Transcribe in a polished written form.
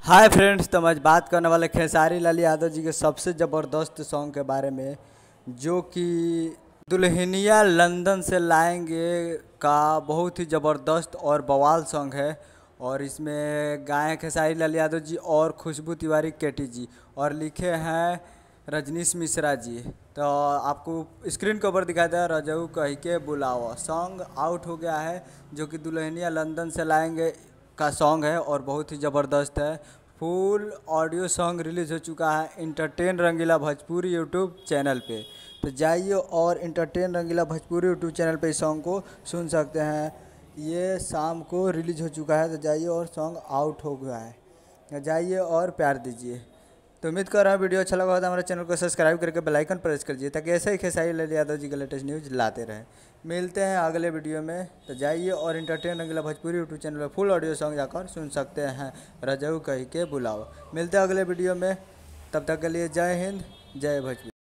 Hi friends, तो हम आज बात करने वाले खेसारी लाल यादव जी के सबसे ज़बरदस्त सॉन्ग के बारे में, जो कि दुल्हनिया लंदन से लाएंगे का बहुत ही ज़बरदस्त और बवाल सॉन्ग है। और इसमें गाए हैं खेसारी लाल यादव जी और खुशबू तिवारी केटी जी, और लिखे हैं रजनीश मिश्रा जी। तो आपको स्क्रीन के ऊपर दिखाया था रजऊ कह के बुलाओ। सॉन्ग आउट हो गया है, जो कि दुल्हनिया लंदन से लाएंगे का सॉन्ग है और बहुत ही ज़बरदस्त है। फुल ऑडियो सॉन्ग रिलीज़ हो चुका है इंटरटेन रंगीला भोजपुरी यूट्यूब चैनल पे। तो जाइए और इंटरटेन रंगीला भोजपुरी यूट्यूब चैनल पे इस सॉन्ग को सुन सकते हैं। ये शाम को रिलीज़ हो चुका है, तो जाइए और सॉन्ग आउट हो गया है, तो जाइए और प्यार दीजिए। तो उम्मीद कर रहा हूँ वीडियो अच्छा लगा तो हमारे चैनल को सब्सक्राइब करके बेल आइकन प्रेस कर दीजिए, ताकि ऐसे ही खेसारी लाल यादव जी के लेटेस्ट न्यूज़ लाते रहें। मिलते हैं अगले वीडियो में। तो जाइए और इंटरटेन रंगीला भोजपुरी यूट्यूब चैनल पर फुल ऑडियो सॉन्ग जाकर सुन सकते हैं, रजऊ कह के बुलाओ। मिलते हैं अगले वीडियो में, तब तक के लिए जय हिंद, जय भोजपुरी।